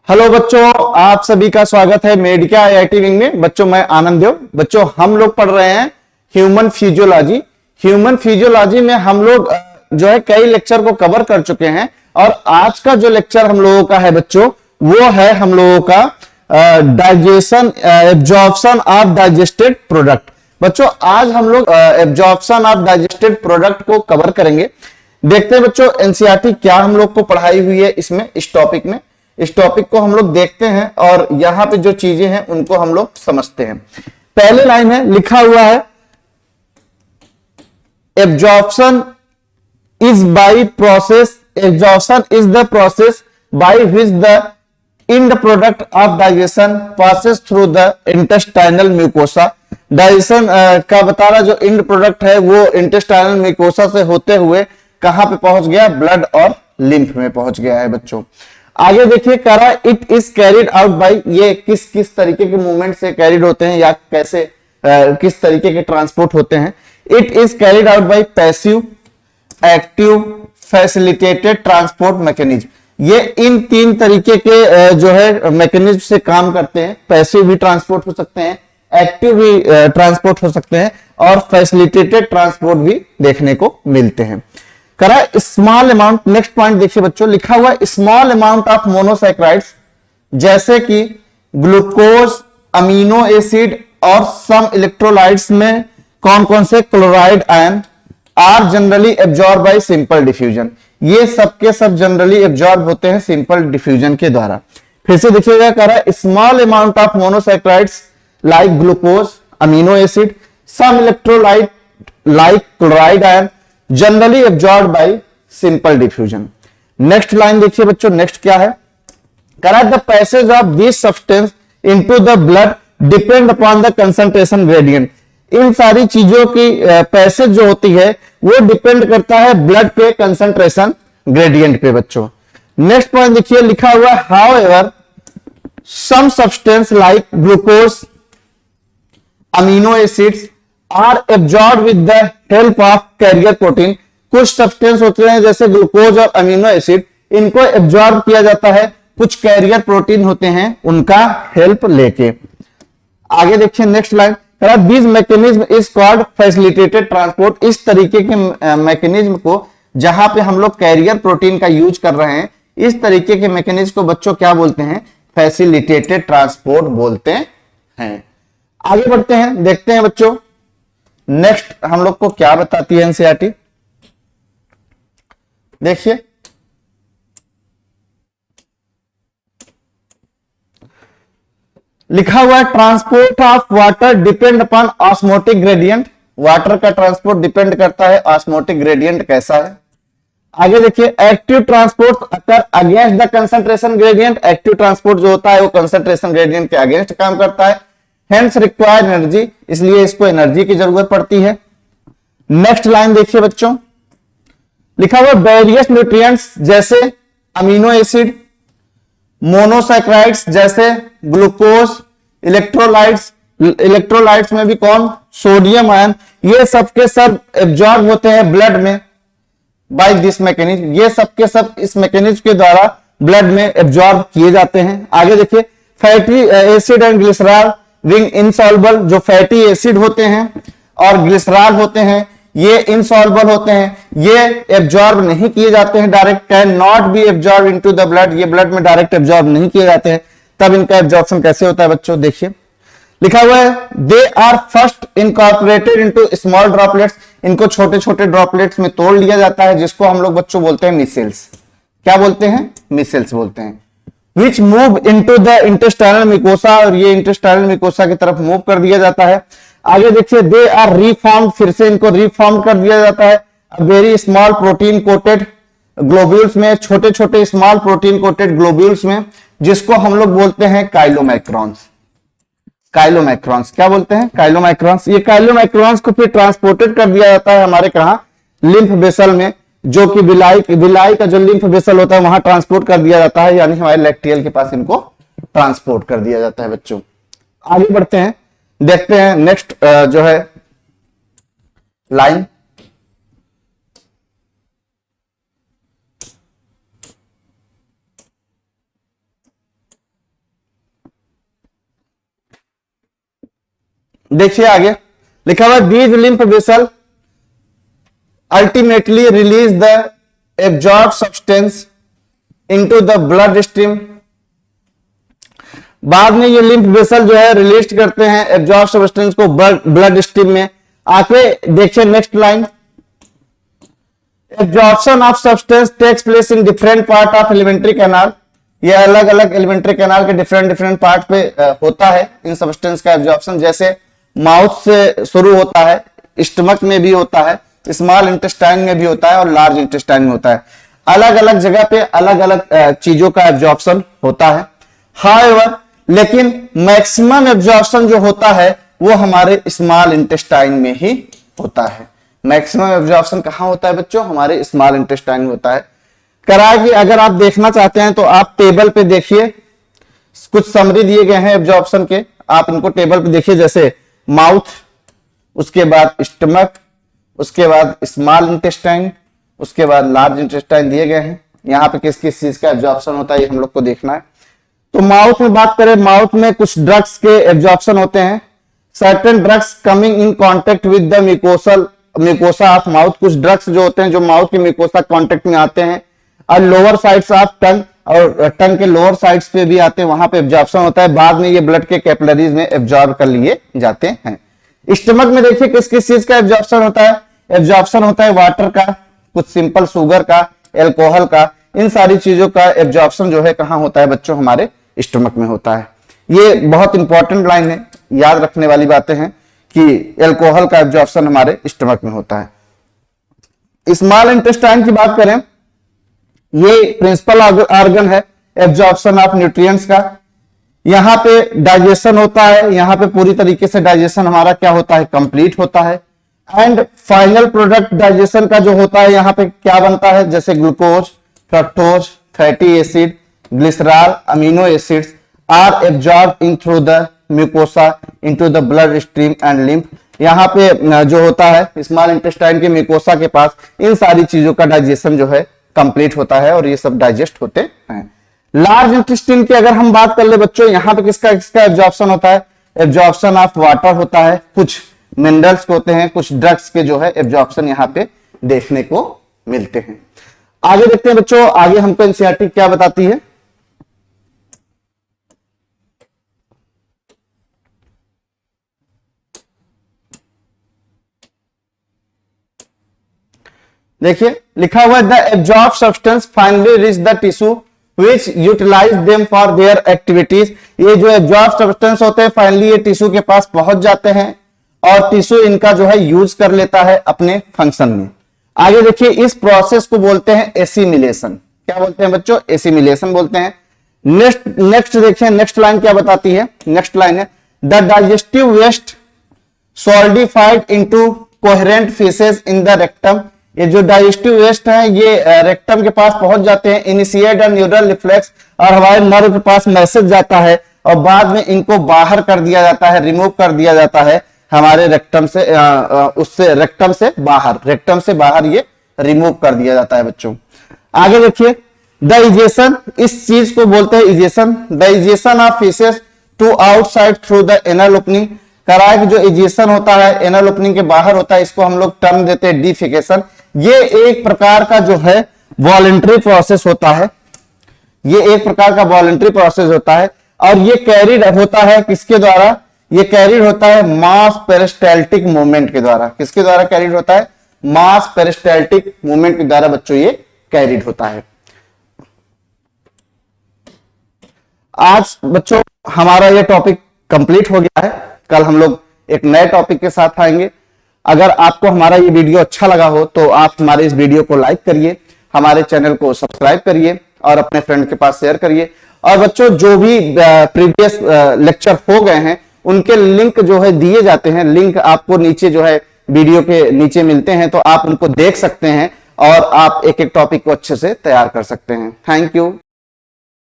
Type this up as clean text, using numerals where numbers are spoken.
Hello बच्चों, आप सभी का स्वागत है मेडिका आईआईटी विंग में। बच्चों मैं आनंद देव। बच्चों हम लोग पढ़ रहे हैं ह्यूमन फिजियोलॉजी। ह्यूमन फिजियोलॉजी में हम लोग जो है कई लेक्चर को कवर कर चुके हैं और आज का जो लेक्चर हम लोगों का है बच्चों वो है हम लोगों का digestion absorption of digested product. बच्चों आज हम लोग एब्जॉर्प्शन ऑफ डाइजेस्टेड प्रोडक्ट को कवर करेंगे। देखते हैं बच्चों एनसीईआरटी क्या हम लोग को पढ़ाई हुई है इसमें, इस टॉपिक में। इस टॉपिक को हम लोग देखते हैं और यहां पे जो चीजें हैं उनको हम लोग समझते हैं। पहले लाइन है, लिखा हुआ है absorption is by process, absorption is the process by which the end product of digestion passes through the intestinal mucosa। Digestion का बता रहा जो इंड प्रोडक्ट है वो इंटेस्टाइनल म्यूकोसा से होते हुए कहां पे पहुंच गया, ब्लड और लिम्फ में पहुंच गया है बच्चों। आगे देखिए कह रहा it is carried out by, ये किस किस तरीके के मूवमेंट से कैरिड होते हैं या कैसे किस तरीके के ट्रांसपोर्ट होते हैं। It is carried out by passive, active, facilitated transport mechanism. ये इन तीन तरीके के जो है मैकेनिज्म से काम करते हैं। पैसिव भी ट्रांसपोर्ट हो सकते हैं, एक्टिव भी ट्रांसपोर्ट हो सकते हैं और फैसिलिटेटेड ट्रांसपोर्ट भी देखने को मिलते हैं। करा स्मॉल अमाउंट, नेक्स्ट पॉइंट देखिए बच्चों, लिखा हुआ है स्मॉल अमाउंट ऑफ मोनोसैकेराइड्स जैसे कि ग्लूकोज, अमीनो एसिड और सम इलेक्ट्रोलाइट्स में कौन कौन से, chloride ion are generally absorb by simple diffusion. ये सबके सब जनरली एब्जॉर्ब होते हैं सिंपल डिफ्यूजन के द्वारा। फिर से देखिएगा कह रहा है small amount of monosaccharides like glucose, amino acid, some electrolyte like chloride ion generally absorb by simple diffusion. Next line देखिए बच्चों, नेक्स्ट क्या है, कह रहा है the passage of this substance into the blood depend upon the concentration gradient. इन सारी चीजों की पैसेज जो होती है वो डिपेंड करता है ब्लड के कंसंट्रेशन ग्रेडियंट पे बच्चों। नेक्स्ट पॉइंट देखिए लिखा हुआ है however some substance like glucose, amino acids are absorb with the help of carrier protein. कुछ सब्सटेंस होते हैं जैसे ग्लूकोज और अमीनो एसिड, इनको एब्जॉर्ब किया जाता है कुछ कैरियर प्रोटीन होते हैं उनका हेल्प लेके। आगे देखिए next line, this mechanism is called facilitated transport. इस तरीके के मैकेनिज्म को जहां पे हम लोग कैरियर प्रोटीन का यूज कर रहे हैं, इस तरीके के मैकेनिज्म को बच्चों क्या बोलते हैं, फैसिलिटेटेड ट्रांसपोर्ट बोलते हैं। आगे बढ़ते हैं, देखते हैं बच्चों नेक्स्ट हम लोग को क्या बताती है एनसीईआरटी। देखिए लिखा हुआ है transport of water depend upon osmotic gradient. Water का ट्रांसपोर्ट डिपेंड करता है ऑस्मोटिक ग्रेडियंट कैसा है। आगे देखिए एक्टिव ट्रांसपोर्ट अगर against the concentration gradient. Active transport जो होता है वो कंसंट्रेशन ग्रेडियंट के अगेंस्ट काम करता है, हेंस रिक्वायर्ड एनर्जी, इसलिए इसको एनर्जी की जरूरत पड़ती है। नेक्स्ट लाइन देखिए बच्चों, लिखा हुआ वेरियस न्यूट्रिएंट्स जैसे अमीनो एसिड, मोनोसैकेराइड्स जैसे ग्लूकोज, इलेक्ट्रोलाइट्स, इलेक्ट्रोलाइट्स में भी कौन, सोडियम आयन, ये सबके सब एब्जॉर्ब होते हैं ब्लड में बाय दिस मैकेनिज्म। ये सबके सब इस मैकेनिज्म के द्वारा ब्लड में एब्जॉर्ब किए जाते हैं। आगे देखिए fatty acid and glycerol ring insoluble, जो फैटी एसिड होते हैं और ग्लिसरॉल होते हैं ये इनसॉल्युबल होते हैं, ये एब्जॉर्ब नहीं किए जाते हैं direct, can not be absorb into the blood, ये ब्लड में डायरेक्ट एब्जॉर्ब नहीं किए जाते हैं। तब इनका एब्जॉर्प्शन कैसे होता है बच्चों, देखिए लिखा हुआ है they are first incorporated into small droplets. इनको छोटे छोटे ड्रॉपलेट्स में तोड़ लिया जाता है जिसको हम लोग बच्चों बोलते हैं मिसेल्स। क्या बोलते हैं, मिसेल्स बोलते हैं। Which move into the intestinal mucosa, और ये इंटेस्टाइनल म्यूकोसा की तरफ मूव कर दिया जाता है। आगे देखिए दे आर रीफॉर्म, फिर से इनको रीफॉर्म कर दिया जाता है very small protein coated globules में, छोटे छोटे स्मॉल प्रोटीन कोटेड ग्लोब्यूल्स में, जिसको हम लोग बोलते हैं काइलोमैक्रॉन्स। काइलोमैक्रॉन्स क्या बोलते हैं, काइलोमैक्रॉन्स। ये काइलोमैक्रॉन्स को फिर ट्रांसपोर्टेड कर दिया जाता है हमारे कहा लिम्फ वेसल में, जो कि विलाई का जो लिम्फ वेसल होता है वहां ट्रांसपोर्ट कर दिया जाता है, यानी हमारे लैक्टियल के पास इनको ट्रांसपोर्ट कर दिया जाता है बच्चों। आगे बढ़ते हैं, देखते हैं नेक्स्ट जो है लाइन, देखिए आगे लिखा हुआ these lymph vessel ultimately release the absorb substance into the blood stream. बाद में ये लिम्फ वेसल जो है रिलीज करते हैं एब्जॉर्ब सब्सटेंस को ब्लड स्ट्रीम में। आगे देखिए next line, absorption of substance takes place in different part of alimentary canal. ये अलग अलग एलिमेंट्री कैनाल के डिफरेंट पार्ट पे होता है इन सब्सटेंस का एब्जॉर्प्शन। जैसे माउथ से शुरू होता है, स्टमक में भी होता है, स्मॉल इंटेस्टाइन में भी होता है और लार्ज इंटेस्टाइन में होता है। अलग अलग जगह पे अलग अलग चीजों का एब्जॉर्प्शन होता है। हाउएवर लेकिन मैक्सिमम एब्जॉर्प्शन जो होता है वो हमारे स्मॉल इंटेस्टाइन में ही होता है। मैक्सिमम एब्जॉर्प्शन कहां होता है बच्चों? हमारे स्मॉल इंटेस्टाइन में होता है। करा कि अगर आप देखना चाहते हैं तो आप टेबल पे देखिए, कुछ समरी दिए गए हैं एब्जॉर्प्शन के, आप इनको टेबल पे देखिए। जैसे माउथ, उसके बाद स्टमक, उसके बाद स्मॉल इंटेस्टाइन, उसके बाद लार्ज इंटेस्टाइन दिए गए हैं। यहाँ पे किस किस चीज का एब्जॉर्प्शन होता है ये हम लोग को देखना है। तो माउथ में बात करें, माउथ में कुछ ड्रग्स के एब्जॉर्प्शन होते हैं। Certain drugs coming in contact with the mucosa of mouth. कुछ ड्रग्स जो होते हैं जो माउथ के म्यूकोसा कांटेक्ट में आते हैं और लोअर साइड्स ऑफ टंग, और टंग के लोअर साइड्स पे भी आते हैं, वहां पे एब्जॉर्प्शन होता है। बाद में ये ब्लड के कैपिलरीज में एब्जॉर्ब कर लिए जाते हैं। स्टमक में देखिए किस किस चीज का एब्जॉर्प्शन होता है? एब्जॉर्प्शन होता है वाटर का, कुछ सिंपल शुगर का, एल्कोहल का। इन सारी चीजों का एब्जॉर्प्शन जो है कहां होता है बच्चों? हमारे स्टमक में होता है। ये बहुत इंपॉर्टेंट लाइन है, याद रखने वाली बातें हैं कि एल्कोहल का एब्जॉर्प्शन हमारे स्टमक में होता है। स्मॉल इंटेस्टाइन की बात करें, ये प्रिंसिपल ऑर्गन है एब्जॉर्प्शन ऑफ न्यूट्रिएंट्स का। यहां पे डाइजेशन होता है, यहां पे पूरी तरीके से डाइजेशन हमारा क्या होता है? कंप्लीट होता है। एंड फाइनल प्रोडक्ट डाइजेशन का जो होता है, यहां पे क्या बनता है? जैसे glucose, fructose, fatty acid, glycerol, amino acids are absorb in through the mucosa into the blood stream and lymph. यहाँ पे जो होता है स्मॉल इंटेस्टाइन के म्यूकोसा के पास इन सारी चीजों का डाइजेशन जो है कंप्लीट होता है और ये सब डाइजेस्ट होते हैं। लार्ज इंटेस्टाइन की अगर हम बात कर ले बच्चों, यहाँ पे किसका एब्जॉर्प्शन होता है? एब्जॉर्प्शन ऑफ वाटर होता है, कुछ मिनरल्स होते हैं, कुछ ड्रग्स के जो है एब्जॉर्प्शन यहाँ पे देखने को मिलते हैं। आगे देखते हैं बच्चों, आगे हमको एनसीईआरटी क्या बताती है। देखिए लिखा हुआ है the absorb substance finally reach the tissue which utilize them for their activities. ये जो एब्जॉर्ब सब्सटेंस होते हैं फाइनली ये टिश्यू के पास पहुंच जाते हैं और टिश्यू इनका जो है यूज कर लेता है अपने फंक्शन में। आगे देखिए इस प्रोसेस को बोलते हैं एसिमिलेशन। क्या बोलते हैं बच्चों? एसिमिलेशन बोलते हैं। नेक्स्ट देखिए नेक्स्ट लाइन क्या बताती है। नेक्स्ट लाइन है the digestive waste solidified into coherent faeces in the rectum. ये जो डाइजेस्टिव वेस्ट है ये रेक्टम के पास पहुंच जाते हैं। इनिशिएट अ न्यूरल रिफ्लेक्स, और हमारे नर्व के पास मैसेज जाता है और बाद में इनको बाहर कर दिया जाता है, रिमूव कर दिया जाता है हमारे रेक्टम से, उससे रेक्टम से बाहर ये रिमूव कर दिया जाता है बच्चों। आगे देखिए द इजेशन, इस चीज को बोलते हैं egestion. The egestion of faeces to outside through the anal opening. करा कि जो इजेशन होता है एनल ओपनिंग के बाहर होता है, इसको हम लोग टर्म देते हैं डिफिकेशन। ये एक प्रकार का जो है वॉलंटरी प्रोसेस होता है, ये एक प्रकार का वॉलंटरी प्रोसेस होता है और ये कैरिड होता है किसके द्वारा? ये कैरिड होता है मास पेरिस्टाल्टिक मूवमेंट के द्वारा। किसके द्वारा कैरिड होता है? मास पेरिस्टाल्टिक मूवमेंट के द्वारा बच्चों ये कैरिड होता है। आज बच्चों हमारा ये टॉपिक कंप्लीट हो गया है। कल हम लोग एक नए टॉपिक के साथ आएंगे। अगर आपको हमारा ये वीडियो अच्छा लगा हो तो आप हमारे इस वीडियो को लाइक करिए, हमारे चैनल को सब्सक्राइब करिए और अपने फ्रेंड के पास शेयर करिए। और बच्चों जो भी प्रीवियस लेक्चर हो गए हैं उनके लिंक जो है दिए जाते हैं, लिंक आपको नीचे जो है वीडियो के नीचे मिलते हैं, तो आप उनको देख सकते हैं और आप एक एक टॉपिक को अच्छे से तैयार कर सकते हैं। Thank you.